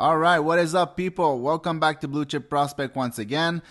Alright, what is up, people? Welcome back to Blue Chip Prospect once again.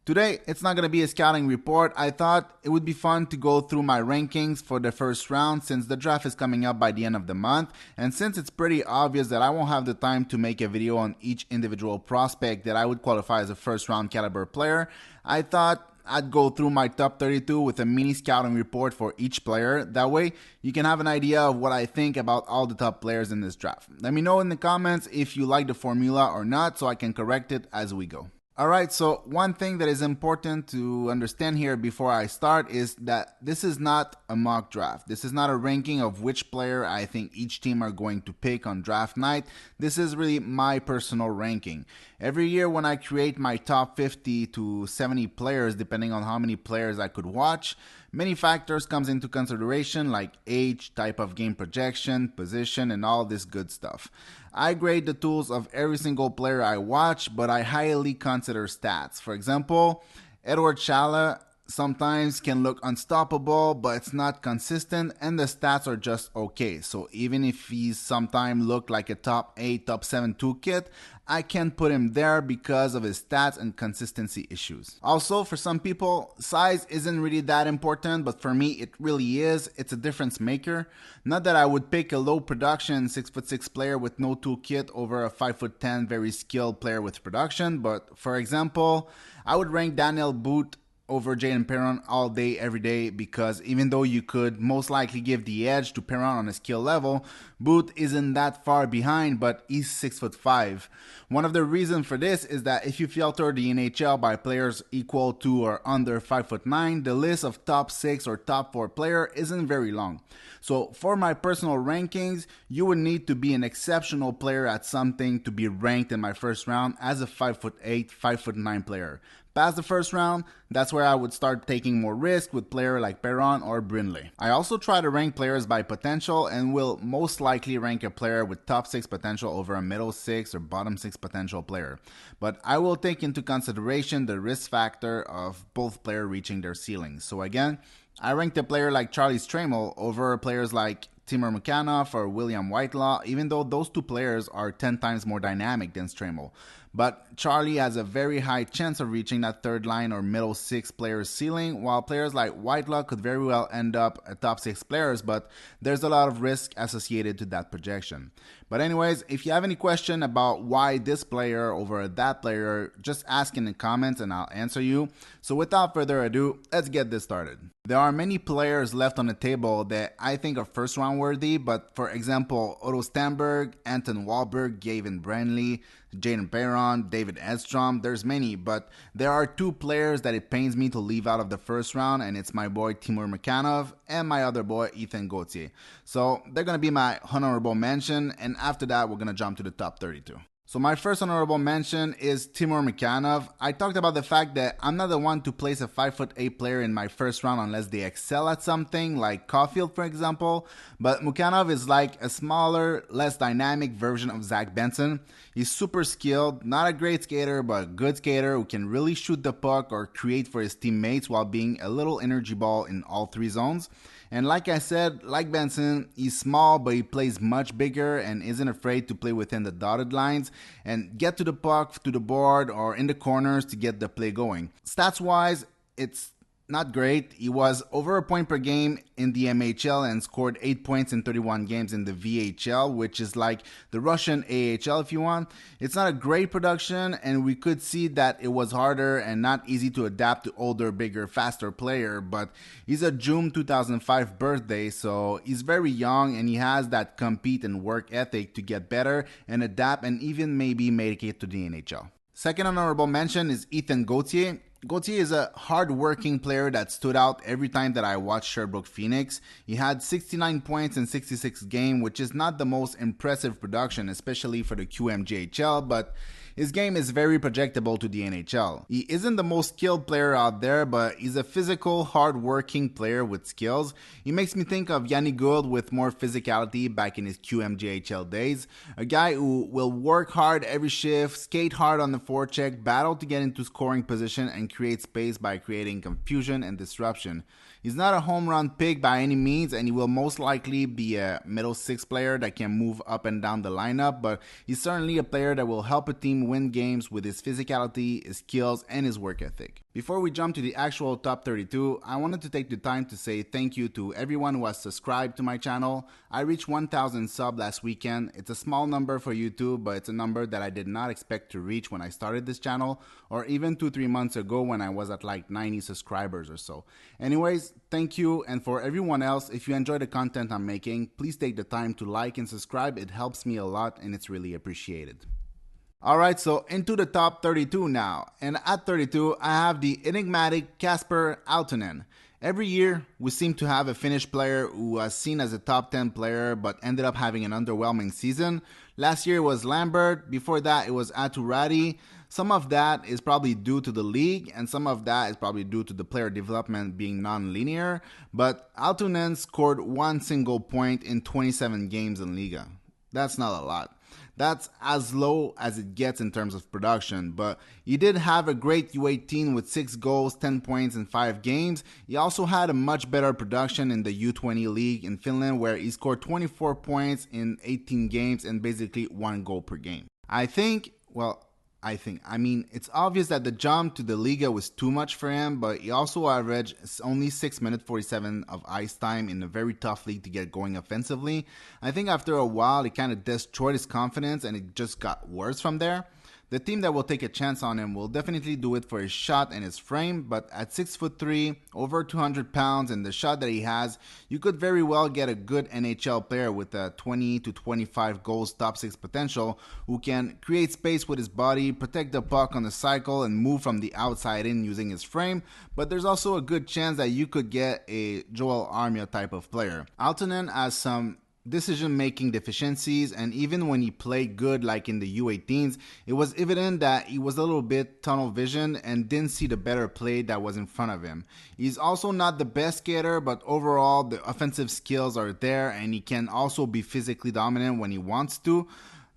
Today, it's not going to be a scouting report. I thought it would be fun to go through my rankings for the first round since the draft is coming up by the end of the month. And since it's pretty obvious that I won't have the time to make a video on each individual prospect that I would qualify as a first round caliber player, I thought I'd go through my top 32 with a mini scouting report for each player. That way, you can have an idea of what I think about all the top players in this draft. Let me know in the comments if you like the formula or not so I can correct it as we go. Alright, so one thing that is important to understand here before I start is that this is not a mock draft. This is not a ranking of which player I think each team are going to pick on draft night. This is really my personal ranking. Every year when I create my top 50 to 70 players, depending on how many players I could watch, many factors comes into consideration like age, type of game projection, position, and all this good stuff. I grade the tools of every single player I watch, but I highly consider stats. For example, Edward Chala sometimes can look unstoppable, but it's not consistent and the stats are just okay. So even if he's sometimes look like a top 8, top 7 toolkit, I can't put him there because of his stats and consistency issues. Also, for some people, size isn't really that important, but for me, it really is. It's a difference maker. Not that I would pick a low production 6'6" player with no toolkit over a 5'10" very skilled player with production, but for example, I would rank Daniil Boot over Jaden Perron all day, every day, because even though you could most likely give the edge to Perron on a skill level, Boot isn't that far behind, but he's 6'5". One of the reasons for this is that if you filter the NHL by players equal to or under 5'9", the list of top 6 or top 4 player isn't very long. So for my personal rankings, you would need to be an exceptional player at something to be ranked in my first round as a 5'8", 5'9" player. Past the first round, that's where I would start taking more risk with players like Perron or Brindley. I also try to rank players by potential and will most likely rank a player with top 6 potential over a middle 6 or bottom 6 potential player. But I will take into consideration the risk factor of both players reaching their ceilings. So again, I ranked a player like Charlie Stramel over players like Timur Mukhanov or William Whitelaw, even though those two players are 10 times more dynamic than Stramel. But Charlie has a very high chance of reaching that third line or middle 6 players ceiling, while players like Whitelaw could very well end up a top 6 players, but there's a lot of risk associated to that projection. But anyways, if you have any question about why this player over that player, just ask in the comments and I'll answer you. So without further ado, let's get this started. There are many players left on the table that I think are first round worthy, but for example, Otto Stenberg, Anton Wahlberg, Gavin Brandley, Jaden Perron, David Edstrom, there's many, but there are two players that it pains me to leave out of the first round, and it's my boy Timur Mukhanov and my other boy Ethan Gauthier. So they're going to be my honorable mention, and after that we're going to jump to the top 32. So my first honorable mention is Timur Mukhanov. I talked about the fact that I'm not the one to place a 5'8" player in my first round unless they excel at something, like Caulfield for example, but Mukhanov is like a smaller, less dynamic version of Zach Benson. He's super skilled, not a great skater, but a good skater who can really shoot the puck or create for his teammates while being a little energy ball in all 3 zones. And like I said, like Benson, he's small, but he plays much bigger and isn't afraid to play within the dotted lines and get to the puck, to the board, or in the corners to get the play going. Stats-wise, it's not great. He was over a point per game in the MHL and scored 8 points in 31 games in the VHL, which is like the Russian AHL if you want. It's not a great production, and we could see that it was harder and not easy to adapt to older, bigger, faster player, but he's a June 2005 birthday, so he's very young and he has that compete and work ethic to get better and adapt and even maybe make it to the NHL. Second honorable mention is Ethan Gauthier. Gauthier is a hard-working player that stood out every time that I watched Sherbrooke Phoenix. He had 69 points in 66 games, which is not the most impressive production, especially for the QMJHL, but his game is very projectable to the NHL. He isn't the most skilled player out there, but he's a physical, hard-working player with skills. He makes me think of Yanni Gould with more physicality back in his QMJHL days. A guy who will work hard every shift, skate hard on the forecheck, battle to get into scoring position, and create space by creating confusion and disruption. He's not a home run pick by any means, and he will most likely be a middle six player that can move up and down the lineup, but he's certainly a player that will help a team win games with his physicality, his skills, and his work ethic. Before we jump to the actual top 32, I wanted to take the time to say thank you to everyone who has subscribed to my channel. I reached 1,000 subs last weekend. It's a small number for YouTube, but it's a number that I did not expect to reach when I started this channel, or even 2-3 months ago when I was at like 90 subscribers or so. Anyways, thank you, and for everyone else, if you enjoy the content I'm making, please take the time to like and subscribe. It helps me a lot and it's really appreciated. Alright, so into the top 32 now, and at 32 I have the enigmatic Casper Altinen. Every year, we seem to have a Finnish player who was seen as a top 10 player but ended up having an underwhelming season. Last year it was Lambert, before that it was Aturati. Some of that is probably due to the league, and some of that is probably due to the player development being non-linear, but Halttunen scored 1 single point in 27 games in Liga. That's not a lot. That's as low as it gets in terms of production, but he did have a great U18 with 6 goals, 10 points in 5 games. He also had a much better production in the U20 league in Finland, where he scored 24 points in 18 games and basically 1 goal per game. I mean, it's obvious that the jump to the Liga was too much for him, but he also averaged only 6 minutes 47 of ice time in a very tough league to get going offensively. I think after a while, it kind of destroyed his confidence and it just got worse from there. The team that will take a chance on him will definitely do it for his shot and his frame, but at 6'3", over 200 pounds, and the shot that he has, you could very well get a good NHL player with a 20 to 25 goals top 6 potential who can create space with his body, protect the puck on the cycle, and move from the outside in using his frame, but there's also a good chance that you could get a Joel Armia type of player. Altinen has some decision-making deficiencies, and even when he played good like in the U18s, it was evident that he was a little bit tunnel vision and didn't see the better play that was in front of him. He's also not the best skater, but overall the offensive skills are there and he can also be physically dominant when he wants to.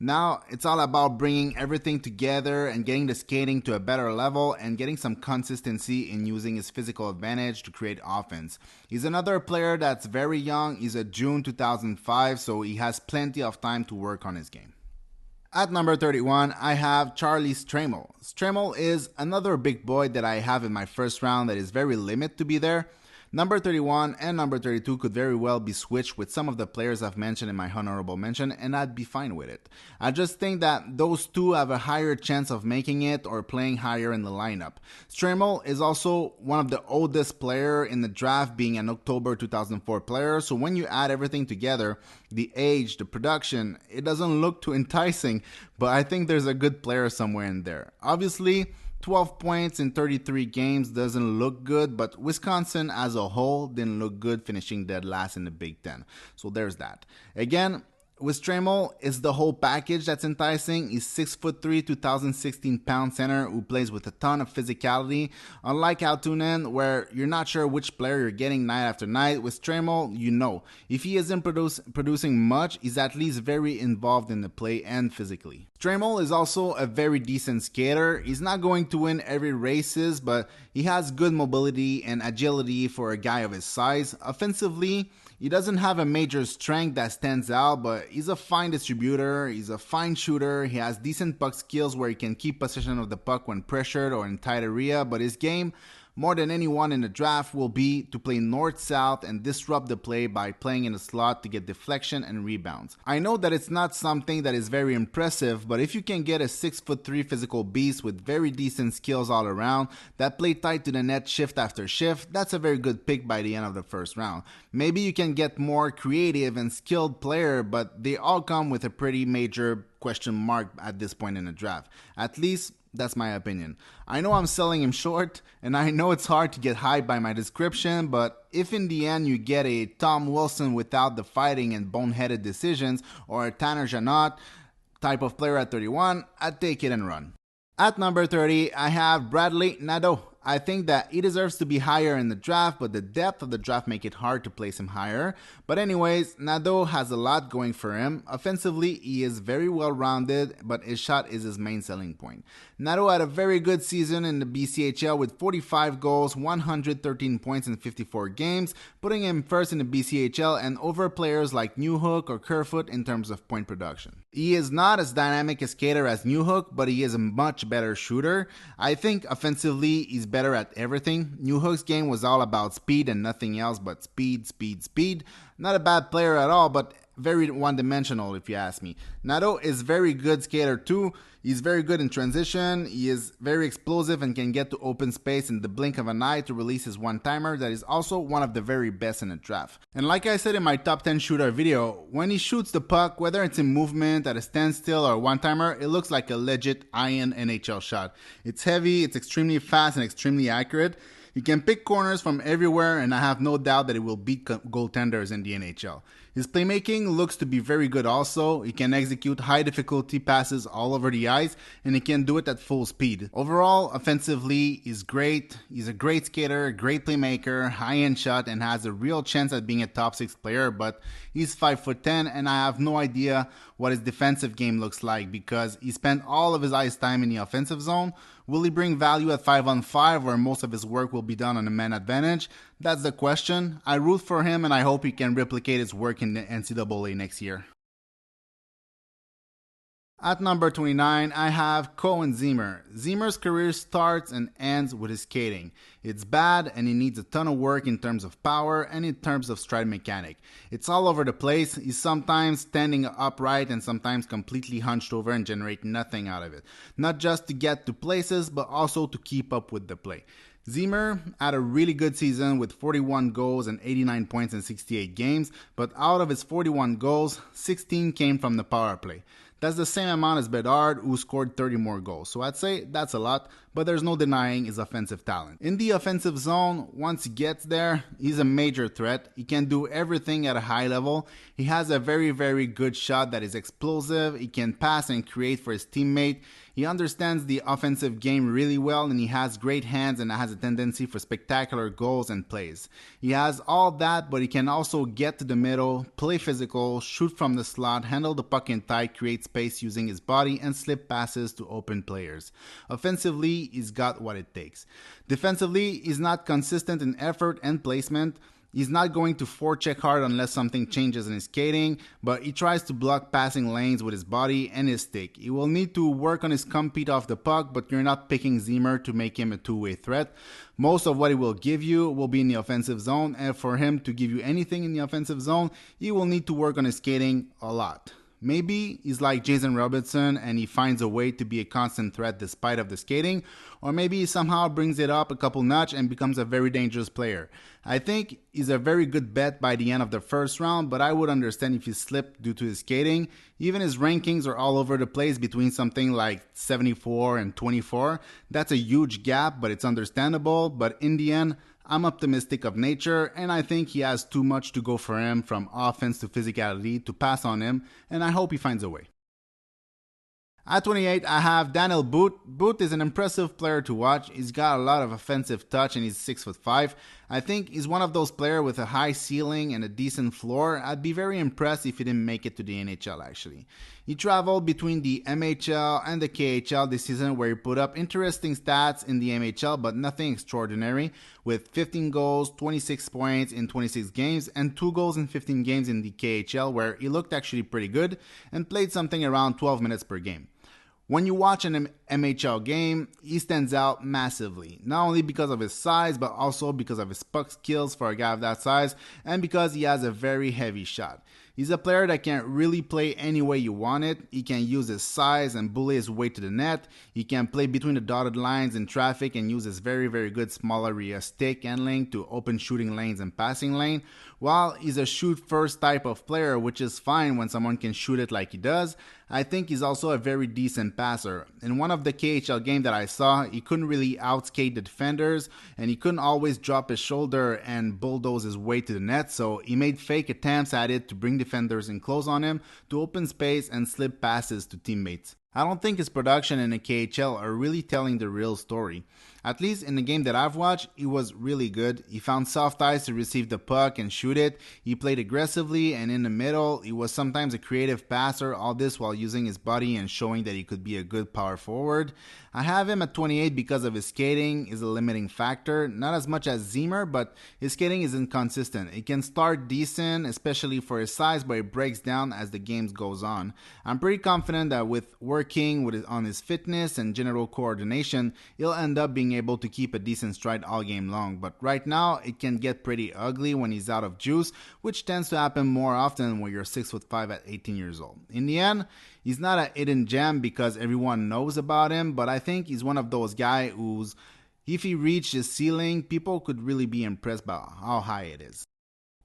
Now, it's all about bringing everything together and getting the skating to a better level and getting some consistency in using his physical advantage to create offense. He's another player that's very young. He's a June 2005, so he has plenty of time to work on his game. At number 31, I have Charlie Stramel. Stramel is another big boy that I have in my first round that is very limited to be there. Number 31 and number 32 could very well be switched with some of the players I've mentioned in my honorable mention, and I'd be fine with it. I just think that those two have a higher chance of making it or playing higher in the lineup. Stramel is also one of the oldest player in the draft, being an October 2004 player, so when you add everything together, the age, the production, it doesn't look too enticing, but I think there's a good player somewhere in there. Obviously, 12 points in 33 games doesn't look good, but Wisconsin as a whole didn't look good, finishing dead last in the Big Ten. So there's that. Again, with Stramel, it's the whole package that's enticing. He's 6'3", 2016-pound center who plays with a ton of physicality. Unlike Halttunen, where you're not sure which player you're getting night after night, with Stramel, you know. If he isn't producing much, he's at least very involved in the play and physically. Stramel is also a very decent skater. He's not going to win every races, but he has good mobility and agility for a guy of his size. Offensively, he doesn't have a major strength that stands out, but he's a fine distributor, he's a fine shooter, he has decent puck skills where he can keep possession of the puck when pressured or in tight area, but his game, more than anyone in the draft, will be to play north-south and disrupt the play by playing in the slot to get deflection and rebounds. I know that it's not something that is very impressive, but if you can get a 6'3" physical beast with very decent skills all around that play tight to the net shift after shift, that's a very good pick by the end of the first round. Maybe you can get more creative and skilled player, but they all come with a pretty major question mark at this point in the draft. At least, that's my opinion. I know I'm selling him short, and I know it's hard to get hyped by my description, but if in the end you get a Tom Wilson without the fighting and boneheaded decisions, or a Tanner Janot type of player at 31, I'd take it and run. At number 30, I have Bradley Nadeau. I think that he deserves to be higher in the draft, but the depth of the draft make it hard to place him higher. But anyways, Nadeau has a lot going for him. Offensively, he is very well rounded, but his shot is his main selling point. Nadeau had a very good season in the BCHL with 45 goals, 113 points in 54 games, putting him first in the BCHL and over players like Newhook or Kerfoot in terms of point production. He is not as dynamic a skater as Newhook, but he is a much better shooter. I think offensively he's better at everything. Newhook's game was all about speed and nothing else but speed, speed, speed. Not a bad player at all, but very one-dimensional if you ask me. Nadeau is very good skater too. He's very good in transition. He is very explosive and can get to open space in the blink of an eye to release his one-timer that is also one of the very best in the draft. And like I said in my top 10 shooter video, when he shoots the puck, whether it's in movement, at a standstill, or one-timer, it looks like a legit iron NHL shot. It's heavy, it's extremely fast and extremely accurate. He can pick corners from everywhere, and I have no doubt that he will beat goaltenders in the NHL. His playmaking looks to be very good also. He can execute high difficulty passes all over the ice, and he can do it at full speed. Overall, offensively, he's great. He's a great skater, a great playmaker, high-end shot, and has a real chance at being a top 6 player, but he's 5'10", and I have no idea what his defensive game looks like because he spent all of his ice time in the offensive zone. Will he bring value at 5-on-5 where most of his work will be done on a man advantage? That's the question. I root for him and I hope he can replicate his work in the NCAA next year. At number 29, I have Cohen Ziemer. Ziemer's career starts and ends with his skating. It's bad and he needs a ton of work in terms of power and in terms of stride mechanic. It's all over the place. He's sometimes standing upright and sometimes completely hunched over and generate nothing out of it. Not just to get to places, but also to keep up with the play. Ziemer had a really good season with 41 goals and 89 points in 68 games, but out of his 41 goals, 16 came from the power play. That's the same amount as Bedard, who scored 30 more goals. So I'd say that's a lot, but there's no denying his offensive talent. In the offensive zone, once he gets there, he's a major threat. He can do everything at a high level. He has a very, very good shot that is explosive. He can pass and create for his teammate. He understands the offensive game really well, and he has great hands and has a tendency for spectacular goals and plays. He has all that, but he can also get to the middle, play physical, shoot from the slot, handle the puck in tight, create space using his body, and slip passes to open players. Offensively, he's got what it takes. Defensively, he's not consistent in effort and placement. He's not going to forecheck hard unless something changes in his skating, but he tries to block passing lanes with his body and his stick. He will need to work on his compete off the puck, but you're not picking Ziemer to make him a two-way threat. Most of what he will give you will be in the offensive zone, and for him to give you anything in the offensive zone, he will need to work on his skating a lot. Maybe he's like Jason Robertson and he finds a way to be a constant threat despite of the skating, or maybe he somehow brings it up a couple notch and becomes a very dangerous player. I think he's a very good bet by the end of the first round, but I would understand if he slipped due to his skating. Even his rankings are all over the place between something like 74 and 24. That's a huge gap, but it's understandable. But in the end, I'm optimistic of nature, and I think he has too much to go for him from offense to physicality to pass on him, and I hope he finds a way. At 28, I have Daniil Boot. Boot is an impressive player to watch. He's got a lot of offensive touch and he's 6'5". I think he's one of those players with a high ceiling and a decent floor. I'd be very impressed if he didn't make it to the NHL actually. He traveled between the MHL and the KHL this season where he put up interesting stats in the MHL but nothing extraordinary, with 15 goals, 26 points in 26 games and 2 goals in 15 games in the KHL where he looked actually pretty good and played something around 12 minutes per game. When you watch an MHL game, he stands out massively, not only because of his size, but also because of his puck skills for a guy of that size, and because he has a very heavy shot. He's a player that can really play any way you want it. He can use his size and bully his way to the net. He can play between the dotted lines in traffic and use his very, very good small area stick handling to open shooting lanes and passing lane. While he's a shoot-first type of player, which is fine when someone can shoot it like he does, I think he's also a very decent passer. In one of the KHL games that I saw, he couldn't really outskate the defenders, and he couldn't always drop his shoulder and bulldoze his way to the net, so he made fake attempts at it to bring defenders in close on him, to open space and slip passes to teammates. I don't think his production in the KHL are really telling the real story. At least in the game that I've watched, he was really good. He found soft ice to receive the puck and shoot it. He played aggressively and in the middle. He was sometimes a creative passer, all this while using his body and showing that he could be a good power forward. I have him at 28 because of his skating is a limiting factor. Not as much as Ziemmer, but his skating is inconsistent. He can start decent, especially for his size, but it breaks down as the game goes on. I'm pretty confident that with working on his fitness and general coordination, he'll end up being able to keep a decent stride all game long. But right now, it can get pretty ugly when he's out of juice, which tends to happen more often when you're 6'5" at 18 years old. In the end, he's not a hidden gem because everyone knows about him, but I think he's one of those guys who's, if he reached his ceiling, people could really be impressed by how high it is.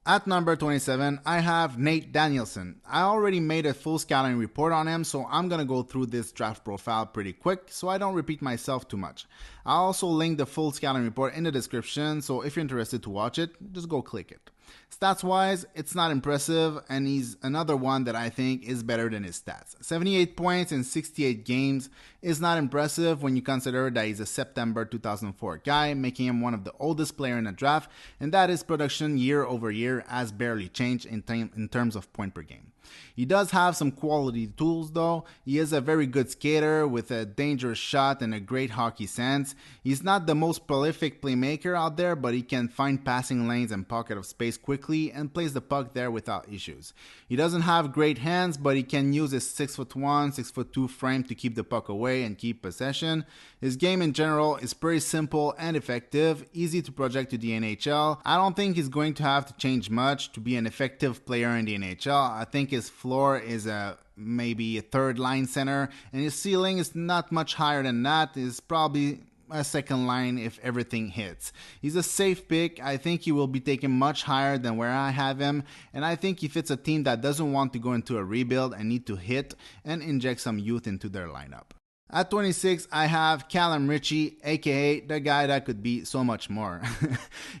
At number 27, I have Nate Danielson. I already made a full scouting report on him, so I'm going to go through this draft profile pretty quick so I don't repeat myself too much. I'll also link the full scouting report in the description, so if you're interested to watch it, just go click it. Stats-wise, it's not impressive, and he's another one that I think is better than his stats. 78 points in 68 games is not impressive when you consider that he's a September 2004 guy, making him one of the oldest players in the draft, and that his production year over year has barely changed in terms of point per game. He does have some quality tools though. He is a very good skater with a dangerous shot and a great hockey sense. He's not the most prolific playmaker out there, but he can find passing lanes and pocket of space quickly and plays the puck there without issues. He doesn't have great hands, but he can use his 6'1", 6'2" frame to keep the puck away and keep possession. His game in general is pretty simple and effective, easy to project to the NHL. I don't think he's going to have to change much to be an effective player in the NHL. I think his floor is maybe a third line center, and his ceiling is not much higher than that. It's probably a second line if everything hits. He's a safe pick. I think he will be taken much higher than where I have him, and I think he fits a team that doesn't want to go into a rebuild and need to hit and inject some youth into their lineup. At 26, I have Callum Richie, aka the guy that could be so much more.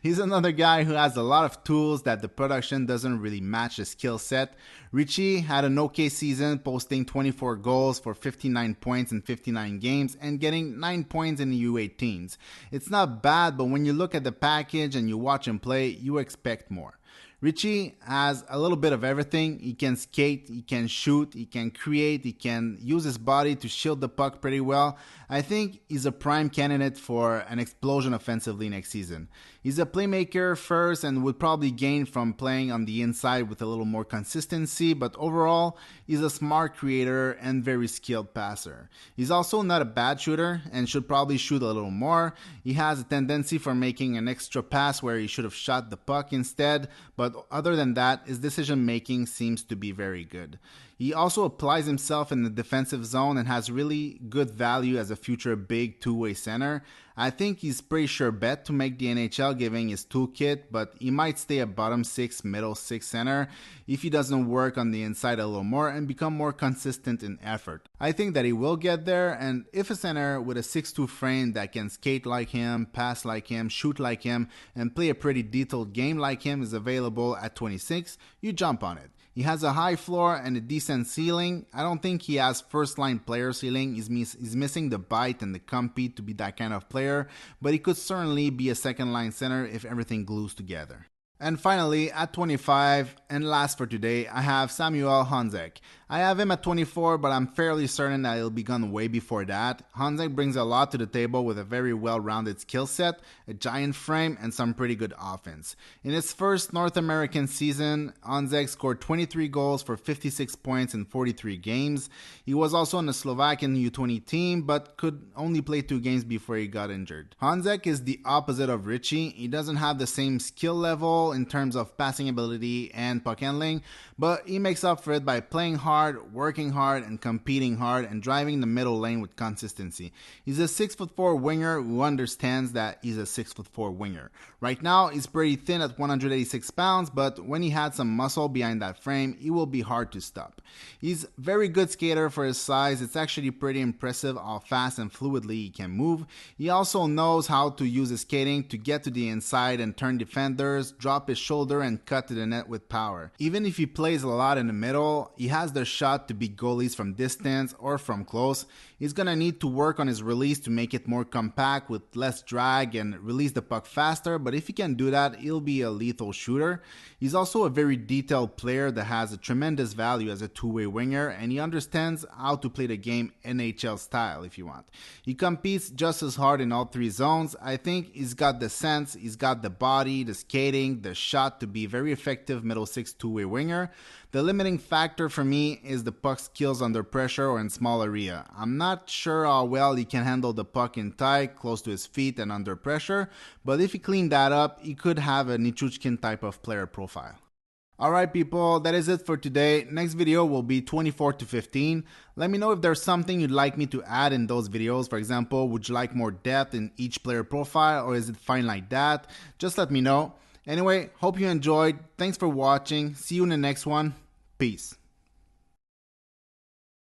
He's another guy who has a lot of tools that the production doesn't really match his skill set. Richie had an okay season, posting 24 goals for 59 points in 59 games and getting 9 points in the U18s. It's not bad, but when you look at the package and you watch him play, you expect more. Ritchie has a little bit of everything. He can skate, he can shoot, he can create, he can use his body to shield the puck pretty well. I think he's a prime candidate for an explosion offensively next season. He's a playmaker first and would probably gain from playing on the inside with a little more consistency, but overall, he's a smart creator and very skilled passer. He's also not a bad shooter and should probably shoot a little more. He has a tendency for making an extra pass where he should have shot the puck instead, but other than that, his decision making seems to be very good. He also applies himself in the defensive zone and has really good value as a future big two-way center. I think he's pretty sure bet to make the NHL given his toolkit, but he might stay a bottom 6, middle 6 center if he doesn't work on the inside a little more and become more consistent in effort. I think that he will get there, and if a center with a 6'2" frame that can skate like him, pass like him, shoot like him, and play a pretty detailed game like him is available at 26, you jump on it. He has a high floor and a decent ceiling. I don't think he has first-line player ceiling. He's missing the bite and the compete to be that kind of player, but he could certainly be a second-line center if everything glues together. And finally, at 25, and last for today, I have Samuel Honzek. I have him at 24, but I'm fairly certain that he'll be gone way before that. Honzek brings a lot to the table with a very well-rounded skill set, a giant frame, and some pretty good offense. In his first North American season, Honzek scored 23 goals for 56 points in 43 games. He was also on the Slovakian U20 team, but could only play 2 games before he got injured. Honzek is the opposite of Ritchie. He doesn't have the same skill level in terms of passing ability and puck handling, but he makes up for it by playing hard, working hard, and competing hard, and driving the middle lane with consistency. He's a 6'4" winger who understands that he's a 6'4" winger. Right now, he's pretty thin at 186 pounds, but when he had some muscle behind that frame, he will be hard to stop. He's a very good skater for his size. It's actually pretty impressive how fast and fluidly he can move. He also knows how to use his skating to get to the inside and turn defenders, drop drop his shoulder and cut to the net with power. Even if he plays a lot in the middle, he has the shot to beat goalies from distance or from close. He's gonna need to work on his release to make it more compact with less drag and release the puck faster, but if he can do that, he'll be a lethal shooter. He's also a very detailed player that has a tremendous value as a two-way winger, and he understands how to play the game NHL style if you want. He competes just as hard in all three zones. I think he's got the sense, he's got the body, the skating, the shot to be a very effective middle six two-way winger. The limiting factor for me is the puck skills under pressure or in small area. I'm not sure how well he can handle the puck in tight, close to his feet and under pressure, but if he cleaned that up, he could have a Nichushkin type of player profile. Alright people, that is it for today. Next video will be 24 to 15. Let me know if there's something you'd like me to add in those videos. For example, would you like more depth in each player profile, or is it fine like that? Just let me know. Anyway, hope you enjoyed. Thanks for watching. See you in the next one. Peace.